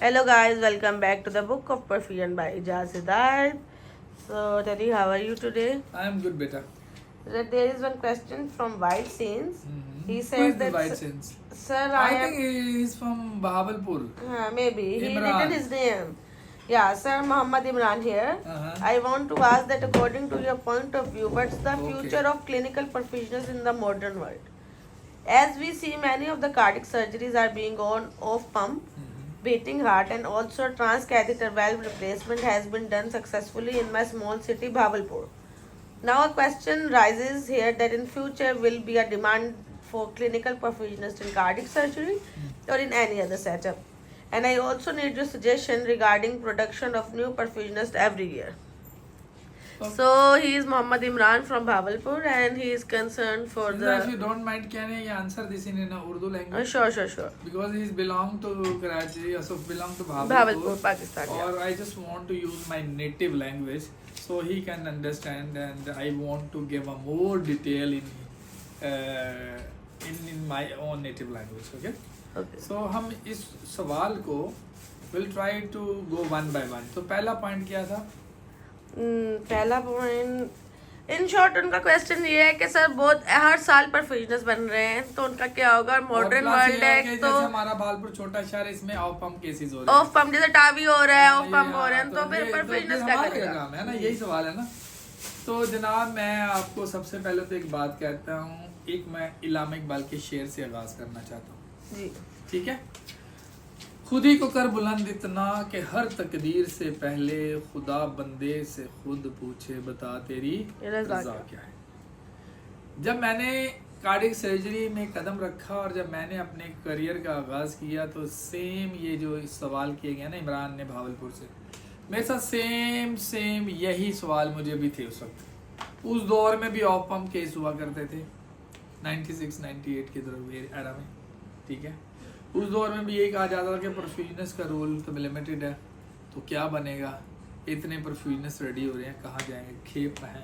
Hello guys, welcome back to the Book of Perfume by Ijaz Hidayat. So Teddy, how are you today? I am good, beta. There is one question from White Saints. He Who says is this that, White Saints? Sir, I think he is from Bahawalpur. maybe he Imran. written his name. Yeah, Sir Muhammad Imran here. Uh-huh. I want to ask that according to your point of view, what's the Okay. future of clinical professionals in the modern world? As we see, many of the cardiac surgeries are being on off pump, beating heart, and also transcatheter valve replacement has been done successfully in my small city, Bhavalpur. Now, a question rises here that in future will be a demand for clinical professionals in cardiac surgery or in any other setup. And I also need your suggestion regarding production of new professionals every year. Okay. So he is Muhammad Imran from Bhavalpur and he is concerned for If you the. don't mind, can I answer this in Urdu language? Sure. Because he belong to Karachi, also belong to Bhavalpur, Pakistan. Yeah. Or I just want to use my native language so he can understand, and I want to give a more detail in my own native language. Okay. Okay. So हम इस सवाल को will try to go one by one. तो पहला point क्या था? पहला point in short उनका क्वेश्चन ये है कि सर बहुत हर साल प्रोफेशनल्स बन रहे हैं तो उनका क्या होगा मॉडर्न वर्ल्ड है तो हमारा भालपुर छोटा शहर है, इसमें ऑफ पंप केसेस हो रहे हैं ऑफ पंप जैसे टावी हो रहा है ऑफ पंप हो रहे हैं तो फिर प्रोफेशनल्स क्या करेगा काम है ना, यही सवाल है ना। तो जनाब मैं आपको सबसे पहले तो एक बात कहता हूँ, एक मैं इलामा इकबाल के शेर से आगाज करना चाहता हूँ जी। ठीक है। खुद ही को कर बुलंद इतना कि हर तकदीर से पहले खुदा बंदे से खुद पूछे बता तेरी रज़ा क्या है। जब मैंने कार्डियक सर्जरी में कदम रखा और जब मैंने अपने करियर का आगाज़ किया तो सेम ये जो सवाल किए गए ना इमरान ने भावलपुर से, मेरे साथ सेम यही सवाल मुझे भी थे उस वक्त। उस दौर में भी ऑफ पम्प केस हुआ करते थे 96-98 के दौर एरा में, ठीक है। उस दौर में भी यही कहा जाता था कि परफ्यूजनिस्ट का रोल तो लिमिटेड है, तो क्या बनेगा, इतने परफ्यूजनिस्ट रेडी हो रहे हैं, कहाँ जाएंगे, खेप है,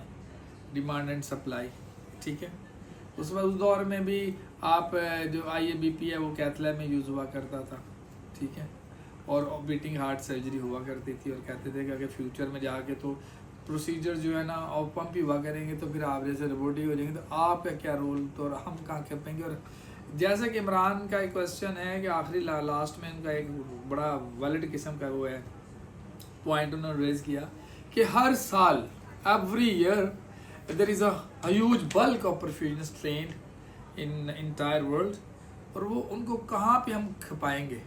डिमांड एंड सप्लाई, ठीक है। उस दौर में भी आप जो IABP है वो कैथला में यूज़ हुआ करता था, ठीक है, और बीटिंग हार्ट सर्जरी हुआ करती थी और कहते थे कि अगर फ्यूचर में जाके तो प्रोसीजर जो है ना ऑफ पंप ही हुआ करेंगे तो फिर आप जैसे रोबोट ही हो जाएंगे, तो आपका क्या रोल, तो हम कहाँ खेपेंगे। और जैसे कि इमरान का एक क्वेश्चन है कि आखिरी लास्ट में उनका एक बड़ा वैलिड किस्म का वो है पॉइंट उन्होंने रेज किया कि हर साल every year there is a huge bulk of perfusionist trained in entire world, और वो उनको कहाँ पे हम खपाएंगे,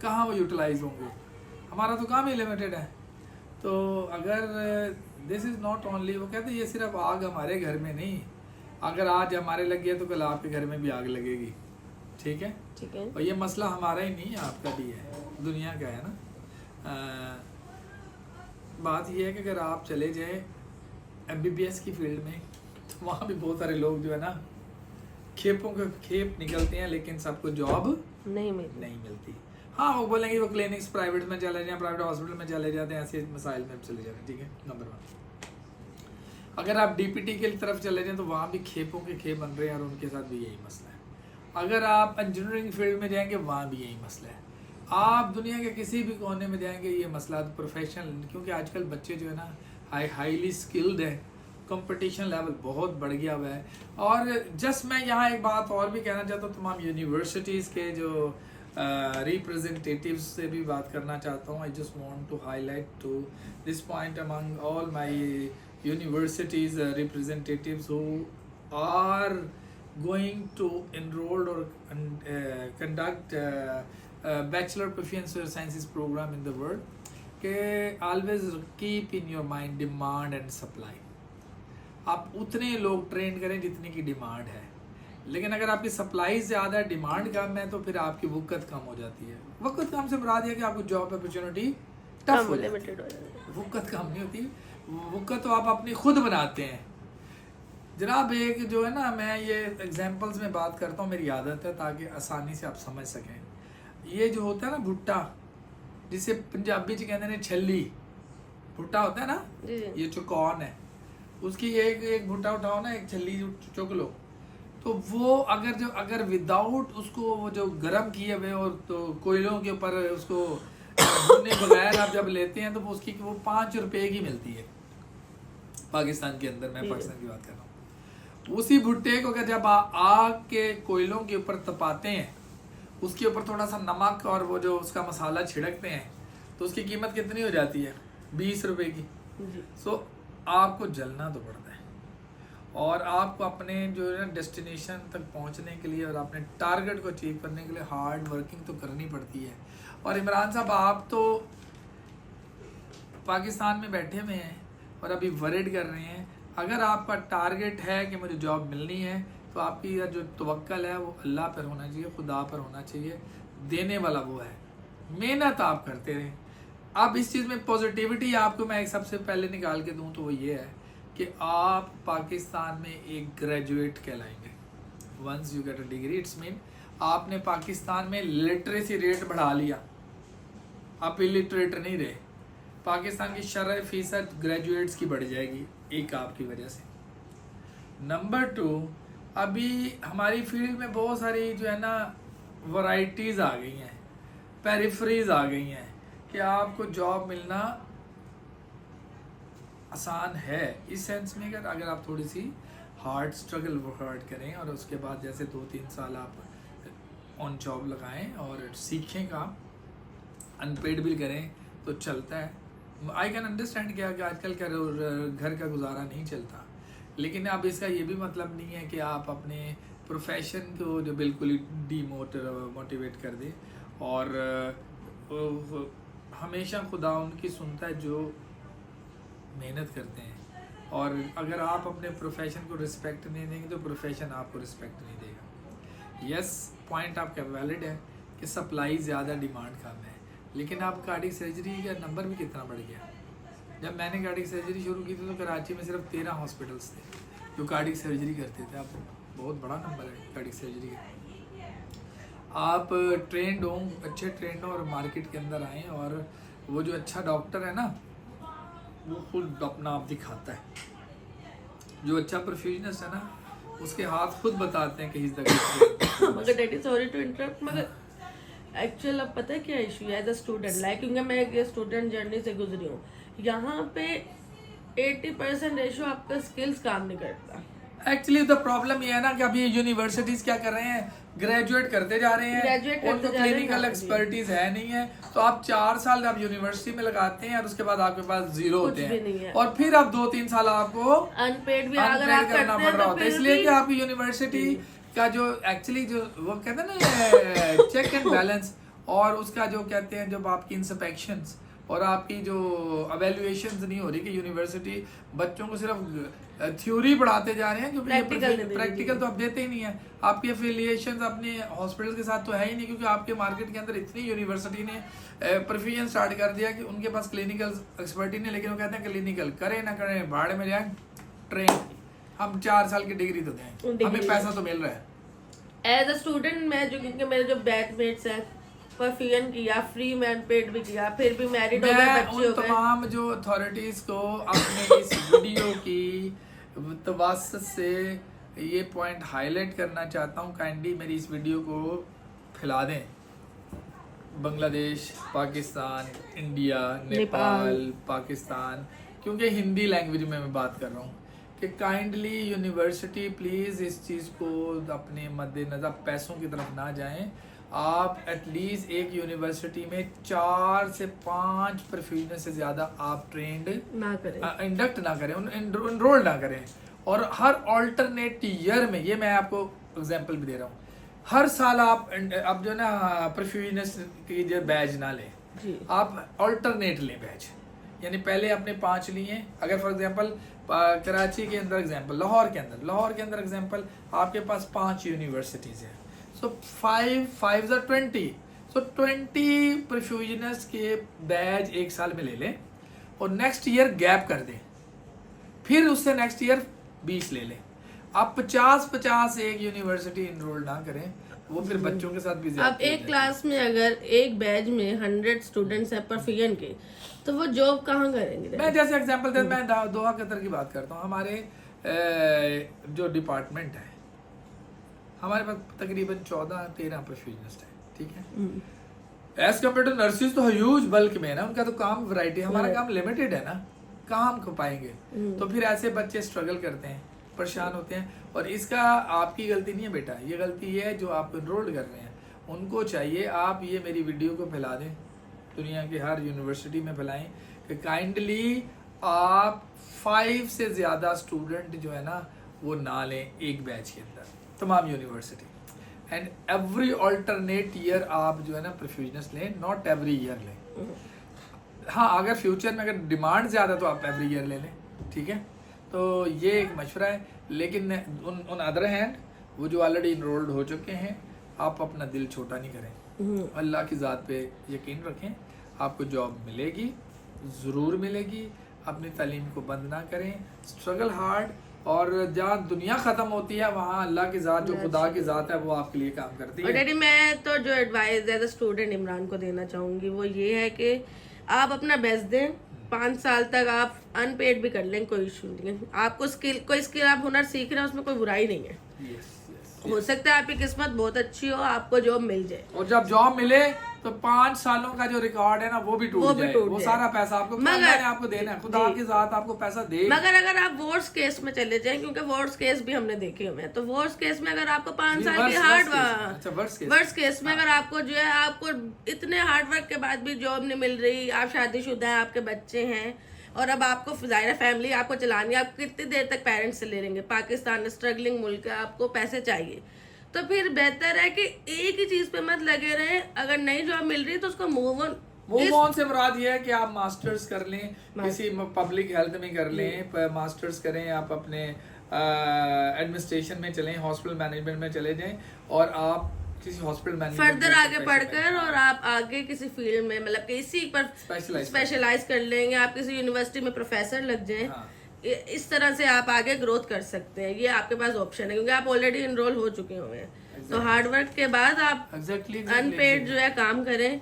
कहाँ वो यूटिलाइज होंगे, हमारा तो काम ही लिमिटेड है। तो अगर दिस इज़ नॉट ओनली, वो कहते हैं ये सिर्फ आग हमारे घर में नहीं, अगर आज हमारे लग गया तो कल आपके घर में भी आग लगेगी, ठीक है। और ये मसला हमारा ही नहीं है, आपका भी है, दुनिया का है ना। बात ये है कि अगर आप चले जाएं MBBS की फील्ड में तो वहाँ भी बहुत सारे लोग जो है ना खेप निकलते हैं, लेकिन सबको जॉब नहीं मिलती। हाँ, वो बोलेंगे वो क्लिनिक्स प्राइवेट में चले जाएं, प्राइवेट हॉस्पिटल में चले जाते हैं, ऐसे मसाइल में चले जाते हैं, ठीक है। नंबर 1, अगर आप DPT की तरफ चले जाएं तो वहाँ भी खेपों के खेप बन रहे हैं और उनके साथ भी यही मसला है। अगर आप इंजीनियरिंग फील्ड में जाएंगे वहाँ भी यही मसला है। आप दुनिया के किसी भी कोने में जाएंगे ये मसला, तो प्रोफेशनल, क्योंकि आजकल बच्चे जो है ना हाईली स्किल्ड हैं, कंपटीशन लेवल बहुत बढ़ गया हुआ है। और जस्ट मैं यहाँ एक बात और भी कहना चाहता हूँ, तमाम यूनिवर्सिटीज़ के जो रिप्रेजेंटेटिव्स से भी बात करना चाहता हूँ। I just want to highlight to this point among all my universities representatives who are going to enroll or conduct bachelor professional sciences program in the world के always keep in your mind demand and supply। आप उतने लोग train करें जितने की demand है, लेकिन अगर आपकी सप्लाई ज़्यादा है डिमांड कम है तो फिर आपकी वक़्त कम हो जाती है। वक़्त कम से मुराद है कि आपको जॉब अपॉर्चुनिटी टफ हो जाती है, वक़्त कम नहीं होती, वक़्त तो आप अपनी खुद बनाते हैं। जनाब एक जो है ना, मैं ये एग्जांपल्स में बात करता हूँ, मेरी आदत है ताकि आसानी से आप समझ सकें। ये जो होता है ना भुट्टा, जिसे पंजाबी च कहते हैं छली, भुट्टा होता है ना, ये चुकौन है, उसकी एक भुट्टा उठाओ ना, एक छली चुक लो, तो वो अगर विदाउट उसको वो जो गर्म किए हुए और तो कोयलों के ऊपर उसको भुने बगैर आप जब लेते हैं तो वो उसकी वो 5 रुपए की मिलती है पाकिस्तान के अंदर। मैं पाकिस्तान की बात कर रहा हूँ। उसी भुट्टे को अगर जब आग के कोयलों के ऊपर तपाते हैं, उसके ऊपर थोड़ा सा नमक और वो जो उसका मसाला छिड़कते हैं, तो उसकी कीमत कितनी हो जाती है? 20 रुपए की। सो आपको जलना तो पड़ता है और आपको अपने जो है ना डेस्टिनेशन तक पहुंचने के लिए और अपने टारगेट को अचीव करने के लिए हार्ड वर्किंग तो करनी पड़ती है। और इमरान साहब, आप तो पाकिस्तान में बैठे हुए हैं और अभी वरिड कर रहे हैं। अगर आपका टारगेट है कि मुझे जॉब मिलनी है तो आपकी जो तवक्कल है वो अल्लाह पर होना चाहिए, खुदा पर होना चाहिए। देने वाला वो है, मेहनत आप करते रहें। अब इस चीज़ में पॉजिटिविटी आपको मैं एक सबसे पहले निकाल के दूं तो वो ये है कि आप पाकिस्तान में एक ग्रेजुएट कहलाएंगे। Once you get a degree it's mean आपने पाकिस्तान में लिटरेसी रेट बढ़ा लिया, आप इलिटरेट नहीं रहे। पाकिस्तान की शरह फीसद ग्रेजुएट्स की बढ़ जाएगी एक आपकी वजह से। नंबर 2, अभी हमारी फील्ड में बहुत सारी जो है ना वैरायटीज़ आ गई हैं, पेरिफरीज आ गई हैं कि आपको जॉब मिलना आसान है इस सेंस में अगर आप थोड़ी सी हार्ड स्ट्रगल वर्क करें और उसके बाद जैसे 2-3 साल आप ऑन जॉब लगाएं और सीखें काम, अनपेड भी करें तो चलता है। आई कैन अंडरस्टैंड कि आजकल का घर का गुजारा नहीं चलता, लेकिन अब इसका ये भी मतलब नहीं है कि आप अपने प्रोफेशन को जो बिल्कुल ही मोटिवेट कर दें। और हमेशा खुदा उनकी सुनता है जो मेहनत करते हैं। और अगर आप अपने प्रोफेशन को रिस्पेक्ट नहीं देंगे तो प्रोफेशन आपको रिस्पेक्ट नहीं देगा। यस, पॉइंट आपका वैलिड है कि सप्लाई ज़्यादा, डिमांड कम है, लेकिन आप कार्डियक सर्जरी का नंबर भी कितना बढ़ गया। जब मैंने कार्डियक सर्जरी शुरू की थी तो कराची में सिर्फ 13 हॉस्पिटल्स थे जो कार्डियक सर्जरी करते थे। अब बहुत बड़ा नंबर है कार्डियक सर्जरी का। आप ट्रेंड हो, अच्छे ट्रेंड हो और मार्केट के अंदर आएँ, और वो जो अच्छा डॉक्टर है ना वो खुद अपना आप दिखाता है। जो अच्छा परफ्यूजनिस्ट है ना उसके हाथ खुद बताते हैं कि इस जगह। मगर डैडी सॉरी टू इंटरप्ट, मगर एक्चुअल अब पता है क्या इशू है एज अ स्टूडेंट, लाइक क्योंकि मैं एक स्टूडेंट जर्नी से गुजरी हूँ, यहाँ पे 80% रेशो आपका स्किल्स काम नहीं करता। एक्चुअली द प्रॉब्लम ये है ना कि अभी यूनिवर्सिटीज क्या कर रहे हैं, ग्रेजुएट करते जा रहे हैं, उनको क्लिनिकल एक्सपर्टीज है नहीं है। तो आप 4 साल आप यूनिवर्सिटी में लगाते हैं और उसके बाद आपके पास 0 होते हैं, और फिर आप 2-3 साल आपको अनपेड भी अगर आप करना पड़ रहा होता है। इसलिए कि आपकी यूनिवर्सिटी का जो एक्चुअली जो वो कहते हैं ना चेक एंड बैलेंस, और उसका जो कहते हैं जब आपकी इंस्पेक्शंस और आपकी जो एवेल्युएशंस नहीं हो रही कि यूनिवर्सिटी बच्चों को सिर्फ थ्योरी पढ़ाते जा रहे हैं, क्योंकि प्रैक्टिकल तो आप देते ही नहीं है। आपकी एफिलिएशंस अपने हॉस्पिटल के साथ तो है ही नहीं, क्योंकि आपके मार्केट के अंदर इतनी यूनिवर्सिटी ने परफ्यूजन स्टार्ट कर दिया कि उनके पास क्लिनिकल एक्सपर्टी नहीं, लेकिन वो कहते हैं क्लिनिकल करें ना करें भाड़ में जाए, ट्रेन हम 4 साल की डिग्री तो दें, हमें पैसा तो मिल रहा है। एज अ स्टूडेंट मैं जो, क्योंकि मेरे जो बैचमेट्स हैं परफ्यूजन किया, फ्री में अनपेड भी किया, फिर भी मैरिड हो गए, बच्चे हो गए। तमाम जो अथॉरिटीज को अपने इस वीडियो की तवस्सुत से ये पॉइंट हाईलाइट करना चाहता हूँ, काइंडली मेरी इस वीडियो को फैला दें। बांग्लादेश, पाकिस्तान, इंडिया, नेपाल, पाकिस्तान, क्योंकि हिंदी लैंग्वेज में मैं बात कर रहा हूँ कि काइंडली यूनिवर्सिटी प्लीज़ इस चीज़ को अपने मद्देनज़र पैसों की तरफ ना जाएं। आप एटलीस्ट एक यूनिवर्सिटी में 4 से 5 परफ्यूजन से ज़्यादा आप ट्रेंड ना करें, इंडक्ट ना करें, इनरोल ना करें। और हर ऑल्टरनेट ईयर में, ये मैं आपको एग्जांपल भी दे रहा हूँ, हर साल आप अब जो ना परफ्यूजनिस्ट की जो बैच ना लें, आप ऑल्टरनेट लें बैच। यानी पहले आपने 5 लिए, अगर फॉर एग्जांपल कराची के अंदर एग्जांपल, लाहौर के अंदर एग्जांपल, आपके पास 5 यूनिवर्सिटीज़ हैं, सो 5 are 20, सो 20 परफ्यूजनिस्ट के बैच एक साल में ले लें और नेक्स्ट ईयर गैप कर दें, फिर उससे नेक्स्ट ईयर 20 ले लें। आप 50 एक यूनिवर्सिटी इनरोल ना करें, वो फिर बच्चों के साथ भी अब एक क्लास में अगर एक बैच में 100 स्टूडेंट्स हैं परफ्यूजन के, तो वो जॉब कहाँ करेंगे? मैं जैसे एग्जांपल दे, मैं दोहा कतर की बात करता हूँ। हमारे जो डिपार्टमेंट है हमारे पास तकरीबन 14-13 परफ्यूजनिस्ट हैं, ठीक है। एज कम्पेयर टू नर्सिस तो ह्यूज बल्क में है ना, उनका तो काम वैरायटी, हमारा काम लिमिटेड है ना, कहाँ हम पाएंगे। तो फिर ऐसे बच्चे स्ट्रगल करते हैं, परेशान होते हैं, और इसका आपकी गलती नहीं है बेटा, ये गलती है जो आप एनरोल्ड कर रहे हैं। उनको चाहिए आप ये मेरी वीडियो को फैला दें, दुनिया के हर यूनिवर्सिटी में फैलाएं कि काइंडली आप 5 से ज़्यादा स्टूडेंट जो है ना वो ना लें एक बैच के अंदर, तमाम university, and every alternate year आप जो है ना परफ्यूजनिस्ट लें, नॉट एवरी ईयर लें। हाँ, अगर फ्यूचर में अगर डिमांड ज़्यादा तो आप एवरी ईयर ले लें, ठीक है। तो ये एक मशवरा है। लेकिन उन अदर हैंड वो जो ऑलरेडी इनरोल्ड हो चुके हैं, आप अपना दिल छोटा नहीं करें, अल्लाह की ज़ात पे यकीन रखें, आपको जॉब मिलेगी, ज़रूर मिलेगी। अपनी तालीम को बंद ना करें, स्ट्रगल हार्ड, और जहाँ दुनिया ख़त्म होती है वहाँ अल्लाह की ज़ात, जो खुदा की ज़ात है, वो आपके लिए काम करती है। और डैडी मैं तो जो advice as a student Imran को देना चाहूँगी वो ये है कि आप अपना बेस्ट दें। 5 साल तक आप अनपेड भी कर लें, कोई इशू नहीं है। आपको कोई स्किल आप हुनर सीख रहे हैं, उसमें कोई बुराई नहीं है। हो सकता है आपकी किस्मत बहुत अच्छी हो, आपको जॉब मिल जाए, और जब जॉब मिले तो 5 सालों का जो रिकॉर्ड है ना वो भी टूट जाए, वो सारा पैसा आपको आपको देना है, खुदा की ज़ात आपको पैसा दे। मगर अगर आप वर्स्ट केस में चले जाएं, क्योंकि वर्स्ट केस भी हमने देखे हुए हैं, तो वर्स्ट केस में अगर आपको 5 साल की वर्स्ट केस में अगर आपको जो है आपको इतने हार्ड वर्क के बाद भी जॉब नहीं मिल रही, आप शादीशुदा हैं, आपके बच्चे हैं, और अब आपको ज़ाहिर फैमिली आपको चलानी है, आप कितनी देर तक पेरेंट्स से ले लेंगे। पाकिस्तान स्ट्रगलिंग मुल्क है, आपको पैसे चाहिए, तो फिर बेहतर है कि एक ही चीज पे मत लगे रहे। अगर नई जॉब मिल रही है तो उसको मूव ऑन से मुराद ये है कि आप मास्टर्स कर लें, किसी पब्लिक हेल्थ में कर लें, मास्टर्स करें, आप अपने एडमिनिस्ट्रेशन में चलें, हॉस्पिटल मैनेजमेंट में चले जाएं, और आप किसी हॉस्पिटल मैनेजमेंट फर्दर आगे पढ़कर और आप आगे किसी फील्ड में मतलब किसी पर स्पेशलाइज कर लेंगे, आप किसी यूनिवर्सिटी में प्रोफेसर लग जाएं। इस तरह से आप आगे ग्रोथ कर सकते हैं, ये आपके पास ऑप्शन है, क्योंकि आप ऑलरेडी इनरोल हो चुके हुए हैं। तो हार्ड वर्क के बाद आप अनपेड जो है काम करें,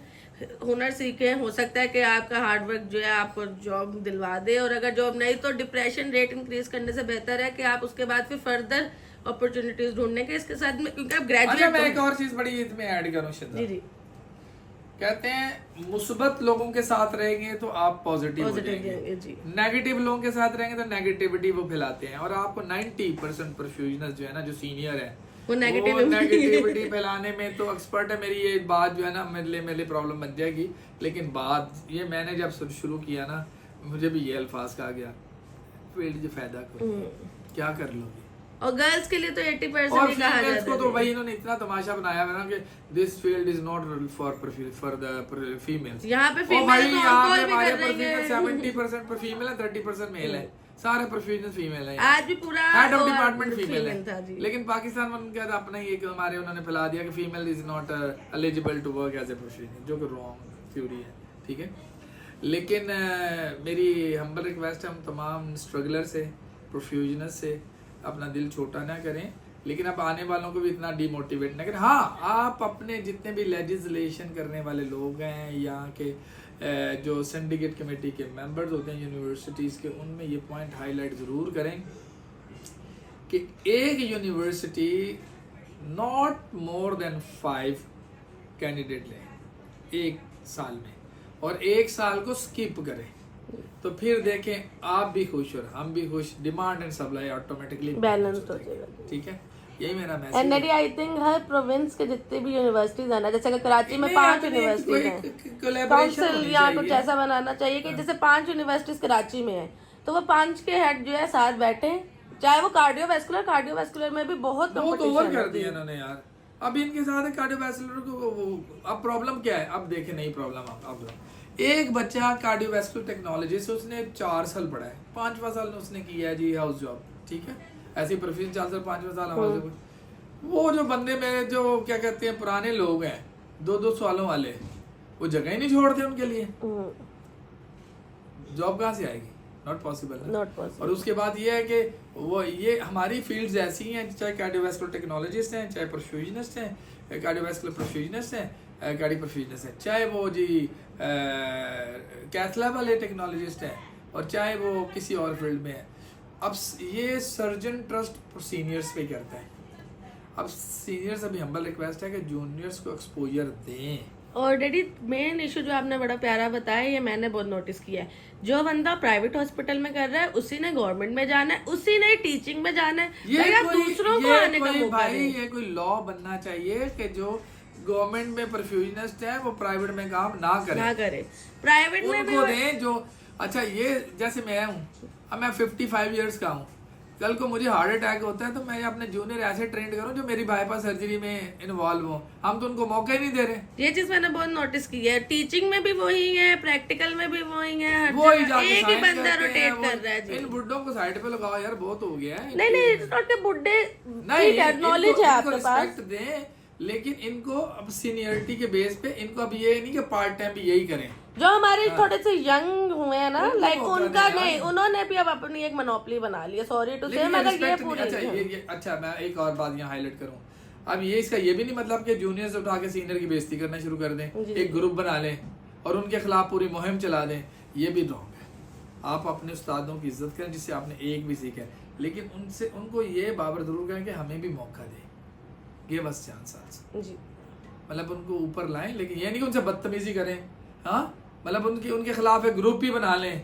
हुनर सीखें। हो सकता है कि आपका हार्ड वर्क जो है आपको जॉब दिलवा दे, और अगर जॉब नहीं तो डिप्रेशन रेट इंक्रीज करने से बेहतर है कि आप उसके बाद फिर फर्दर अपॉर्चुनिटीज ढूंढने के इसके साथ में, क्योंकि आप ग्रेजुएट। मैं एक और चीज बड़ी इसमें ऐड करूं, जी, कहते हैं मुस्बत लोगों के साथ रहेंगे तो आप पॉजिटिव हो जाएंगे, नेगेटिव लोगों के साथ रहेंगे तो नेगेटिविटी वो फैलाते हैं। और आपको 90% परफ्यूजनिस्ट जो है ना, जो सीनियर है, वो नेगेटिविटी फैलाने में तो एक्सपर्ट है। मेरी ये बात जो है ना मेरे लिए प्रॉब्लम बन जाएगी, लेकिन बात ये मैंने जब शुरू किया ना, मुझे भी ये अल्फाज कहा गया, फील्ड जो फायदा करो, क्या कर लोगे। और गर्ल्स के लिए तो 80% ही कहा जाता है। को तो भाई इन्होंने इतना तमाशा बनाया है ना कि this field is not for the females. यहाँ पे फीमेल को हमारे परफ्यूजन 70% पर फीमेल है, 30% मेल है, सारे परफ्यूजन फीमेल है। आज भी पूरा हेड ऑफ डिपार्टमेंट फीमेल है, लेकिन पाकिस्तान में उनका अपना ही एक हमारे उन्होंने फैला दिया कि female is not eligible to work as a perfusion, जो कि रॉन्ग थ्योरी है, ठीक है। लेकिन मेरी हम्बल रिक्वेस्ट है हम तमाम स्ट्रगलर से, परफ्यूजनिस्ट से, अपना दिल छोटा ना करें, लेकिन अब आने वालों को भी इतना डिमोटिवेट ना करें। हाँ, आप अपने जितने भी लेजिस्लेशन करने वाले लोग हैं, यहाँ के जो सिंडिकेट कमेटी के मेंबर्स होते हैं यूनिवर्सिटीज़ के, उनमें ये पॉइंट हाईलाइट ज़रूर करें कि एक university not more than 5 candidate लें एक साल में, और 1 साल को स्किप करें, तो फिर देखें आप भी खुश और हम भी खुश, demand and supply automatically balance हो जाएगा, ठीक है। यही मेरा मैसेज है। And I think her province के जितने भी यूनिवर्सिटीज है ना, जैसे कराची में 5 यूनिवर्सिटीज हैं, काउंसिल या कुछ ऐसा बनाना चाहिए कि जैसे 5 यूनिवर्सिटीज कराची में है, तो वो 5 के हेड जो है साथ बैठे, चाहे वो कार्डियोवैस्कुलर में भी बहुत ओवर कर दिया इन्होंने यार। अब इनके साथ कार्डियोवैस्कुलर को अब प्रॉब्लम क्या है, अब देखे नहीं प्रॉब्लम। अब एक बच्चा कार्डियोवैस्कुलर टेक्नोलॉजी से उसने 4 साल पढ़ा है, 5वां साल उसने किया है जी हाउस जॉब, ठीक है। ऐसी परफ्यूजन 4 साल 5वां साल हाउस जॉब। वो जो बंदे मेरे जो क्या कहते हैं पुराने लोग हैं 2-2 सालों वाले, वो जगह ही नहीं छोड़ते उनके लिए, जॉब कहाँ से आएगी, नॉट पॉसिबल। और उसके बाद ये है कि वो ये हमारी फील्ड्स ऐसी हैं, चाहे कार्डियोवैस्कुलर टेक्नोलॉजिस्ट हैं, चाहे परफ्यूजनिस्ट हैं, कार्डियोवैस्कुलर परफ्यूजनिस्ट हैं, कार्डियो परफ्यूजनिस्ट हैं, चाहे वो जी कैथ लैब वाले टेक्नोलॉजिस्ट हैं, और चाहे वो किसी और फील्ड में है। अब ये सर्जन ट्रस्ट सीनियर्स पे करता है। अब सीनियर्स अभी हम्बल रिक्वेस्ट है कि जूनियर्स को एक्सपोजर दें। और डैडी मेन इशू जो आपने बड़ा प्यारा बताया, ये मैंने बहुत नोटिस किया है, जो बंदा प्राइवेट हॉस्पिटल में कर रहा है उसी ने गवर्नमेंट में जाना है, उसी ने टीचिंग में जाना है। ये आप दूसरों को आने का मौका भाई दें। ये कोई लॉ बनना चाहिए कि जो गवर्नमेंट में परफ्यूजनिस्ट है वो प्राइवेट में काम ना करे प्राइवेट में भी उनको दें जो। अच्छा ये जैसे मैं हूँ, अब मैं 55 इयर्स का हूँ, कल को मुझे हार्ट अटैक होता है तो मैं अपने जूनियर ऐसे ट्रेंड करूँ जो मेरी बाईपास सर्जरी में इन्वॉल्व हो। हम तो उनको मौका ही नहीं दे रहे। ये चीज मैंने बहुत नोटिस की है, टीचिंग में भी वही है, प्रैक्टिकल में भी वही है, हर वो ही जगह जाके एक ही sign बंदा करते हैं, रोटेट कर रहा है जी। इन बुड्ढों को साइड पे लगाओ यार, बहुत हो गया है। नहीं इट्स नॉट के बुड्ढे, नहीं ठीक है, नॉलेज है आपके पास। रिस्पेक्ट दें, लेकिन इनको अब सीनियरिटी के बेस पे इनको अब ये नहीं कि पार्ट टाइम भी यही करें। जो हमारे थोड़े से यंग हुए हैं ना, उनको लाइक मौका उनका देना नहीं, है। उन्होंने भी अब अपनी एक मोनोपोली बना ली है, सॉरी टू से, लेकिन मगर ये respect नहीं- पूरी अच्छा अच्छा मैं एक और बात यहाँ हाईलाइट करूँ। अब ये इसका ये भी नहीं मतलब कि जूनियर्स उठा के सीनियर की बेइज्जती करना शुरू कर दें, एक ग्रुप बना लें और उनके खिलाफ पूरी मुहिम चला दें, ये भी रॉन्ग है। आप अपने उस्तादों की इज्जत करें जिससे आपने एक भी सीखा है, लेकिन उनसे उनको ये बाबर जरूर करें कि हमें भी मौका दें, गिव अस चांस जी। मतलब उनको ऊपर लाएं, लेकिन ये नहीं कि उनसे बदतमीजी करें। हाँ मतलब उनके खिलाफ एक ग्रुप ही बना लें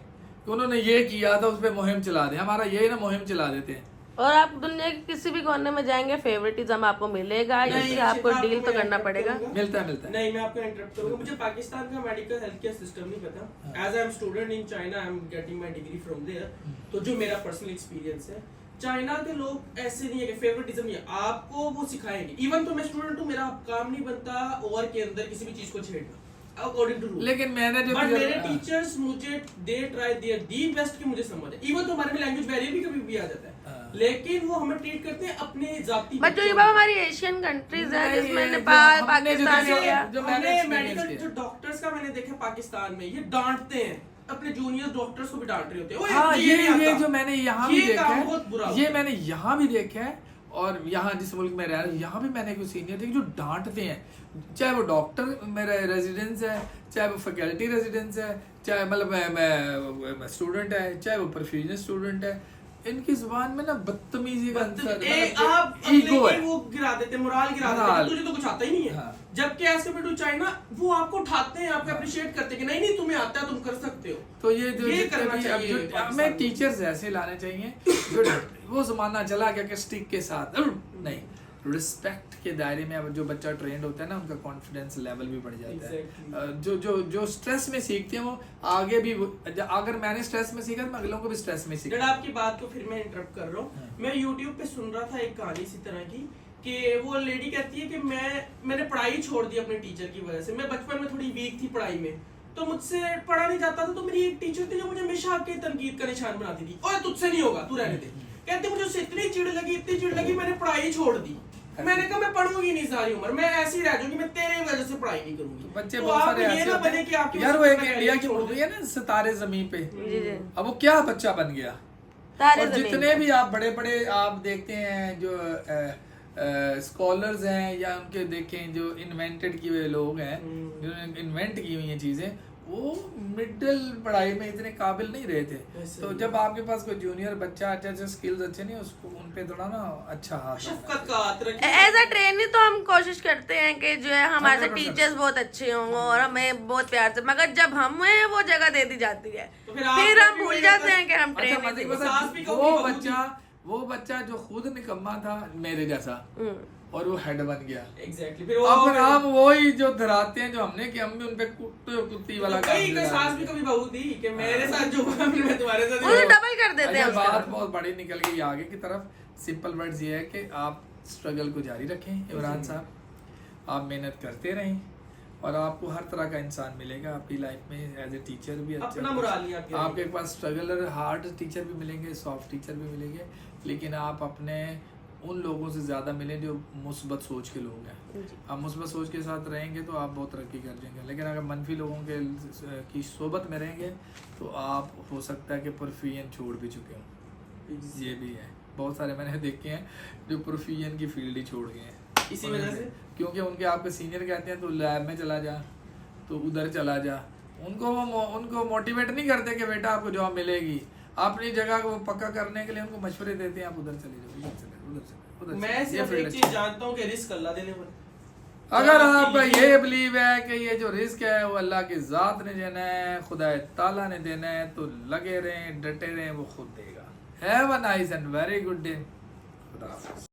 कि उन्होंने ये किया था, उस पर मुहिम चला दें। हमारा ये ना मुहिम चला देते हैं। और आप दुनिया के किसी भी कोने में जाएंगे फेवरेटिज्म आपको मिलेगा, इससे आपको डील तो करना पड़ेगा। मिलता है नहीं, मैं आपको इंटरप्ट करूंगा। मुझे पाकिस्तान का मेडिकल हेल्थ केयर सिस्टम नहीं पता। As I am student in China, I am getting my degree from there. तो जो मेरा पर्सनल एक्सपीरियंस है, चाइना के लोग ऐसे नहीं है कि फेवरेटिज्म नहीं है, आपको वो सिखाएंगे। इवन तो मैं स्टूडेंट हूँ, मेरा काम नहीं बनता ओवर के अंदर किसी भी चीज को छेड़ना अकॉर्डिंग टू रूल। लेकिन मैंने जो बट मेरे टीचर्स मुझे they try their the best कि मुझे समझ है। इवन तो हमारे में लैंग्वेज बैरियर भी कभी भी आ जाता है, लेकिन वो हमें ट्रीट करते हैं अपने जाति। बट जो ये बाबा हमारी एशियन कंट्रीज है जिसमें नेपाल, पाकिस्तान, इंडिया, हमने मेडिकल जो डॉक्टर्स का मैंने देखा पाकिस्तान में, ये डांटते हैं अपने जूनियर डॉक्टर्स को भी डांट रहे होते हैं। हाँ ये जो मैंने यहाँ भी देखा है, ये मैंने यहाँ भी देखा है, और यहाँ जिस मुल्क में रह रहा हूँ यहाँ भी मैंने कुछ सीनियर थे जो डांटते हैं, चाहे वो डॉक्टर मेरा रेजिडेंस है, चाहे वो फैकल्टी रेजिडेंस है, चाहे मतलब मैं स्टूडेंट है, चाहे वो परफ्यूजन स्टूडेंट है, इनकी जुबान में ना बदतमीजी का आप ईगो है, वो गिरा देते, मोरल गिरा देते, तुझे तो कुछ आता ही नहीं है। हाँ। जबकि ऐसे में चाइना वो आपको उठाते हैं, आपको अप्रिशिएट करते हैं कि नहीं नहीं तुम्हें आता है, तुम कर सकते हो। तो ये करना चाहिए। हमें टीचर्स ऐसे लाने चाहिए जो वो जमाना चला गया कि स्टिक के साथ नहीं, रिस्पेक्ट के दायरे में अब जो बच्चा ट्रेंड होता है ना, उनका कॉन्फिडेंस लेवल भी बढ़ जाता है। जो स्ट्रेस में सीखते हैं वो आगे भी, अगर मैंने स्ट्रेस में सीखा तो मैं अगलों को भी स्ट्रेस में सीखा। आपकी बात को फिर मैं इंटरप्ट कर रहा हूँ। मैं यूट्यूब पे सुन रहा था एक कहानी इसी तरह की कि वो लेडी कहती है कि मैंने पढ़ाई छोड़ दी अपने टीचर की वजह से। मैं बचपन में थोड़ी वीक थी पढ़ाई में, तो मुझसे पढ़ा नहीं जाता था, तो मेरी एक टीचर थी जो मुझे हमेशा आके तनकीद का निशान बनाती थी, ओए तुझसे नहीं होगा, तू रहने दे। कहते मुझे उससे इतनी चिढ़ लगी मैंने पढ़ाई छोड़ दी। मैंने कहा मैं पढ़ूंगी नहीं सारी उम्र, मैं ऐसी रह जाऊंगी, मैं तेरे वजह से पढ़ाई नहीं करूंगी। बच्चे तो बहुत सारे ये ऐसे ना होते बने कि आपकी यार, वो एक इंडिया की मूवी है ना सितारे जमीन पे, अब वो क्या बच्चा बन गया। और जितने भी आप बड़े आप देखते हैं जो स्कॉलर्स हैं या उनके देखें जो इन्वेंटेड किए हुए लोग हैं, जिन्होंने इन्वेंट की हुई हैं चीजें, वो मिडिल पढ़ाई में इतने काबिल नहीं रहे थे। तो जब आपके पास कोई जूनियर बच्चा अच्छे स्किल्स अच्छे नहीं, उसको उन पे थोड़ा ना अच्छा हाथ एज अ ट्रेनर तो हम कोशिश करते हैं कि जो है हमारे टीचर्स बहुत अच्छे हों और हमें बहुत प्यार से, मगर जब हमें वो जगह दे दी जाती है फिर हम भूल जाते हैं कि हम ट्रेनर। वो बच्चा जो खुद निकम्मा था मेरे जैसा और वो हेड बन गया। एग्जैक्टली। फिर हम वही जो धराते हैं जो हमने कि हम भी उन पे कुत्ती वाला सास भी कभी बहू थी कि मेरे साथ जो हुआ मैं तुम्हारे साथ वो डबल कर देते हैं। बात बहुत बड़ी निकल गई आगे की तरफ। सिंपल वर्ड्स ये है कि आप स्ट्रगल को जारी रखें इमरान साहब, आप मेहनत करते रहें और आपको हर तरह का इंसान मिलेगा आपकी लाइफ में। एज ए टीचर भी अच्छा, आपके पास स्ट्रगलर हार्ड टीचर भी मिलेंगे, सॉफ्ट टीचर भी मिलेंगे, लेकिन आप अपने उन लोगों से ज़्यादा मिलें जो मुस्बत सोच के लोग हैं। आप मुस्बत सोच के साथ रहेंगे तो आप बहुत तरक्की कर जाएंगे, लेकिन अगर मनफी लोगों के की सोबत में रहेंगे तो आप हो सकता है कि परफ्यूजन छोड़ भी चुके हों। ये भी है, बहुत सारे मैंने देखे हैं जो परफ्यूजन की फील्ड ही छोड़ गए हैं इसी वजह से, क्योंकि उनके आपके सीनियर कहते हैं तो लैब में चला जा, तो उधर चला जा। उनको मोटिवेट नहीं करते कि बेटा आपको जॉब मिलेगी। अपनी जगह को पक्का करने के लिए उनको मशवरे देते हैं, आप उधर चले जाओ, उधर चले बहुत अच्छा। मैं ये सिर्फ फील्ड एक अच्छी चीज है। जानता हूँ कि रिस्क अल्लाह देने पर। अगर आपके आपका लिए- ये बिलीव है कि ये जो रिस्क है वो अल्लाह की जात ने देना है, खुदा ताला ने देना है, तो लगे रहें, डटे रहें, वो खुद देगा। Have a nice and very good day. खुदा हाफिज़।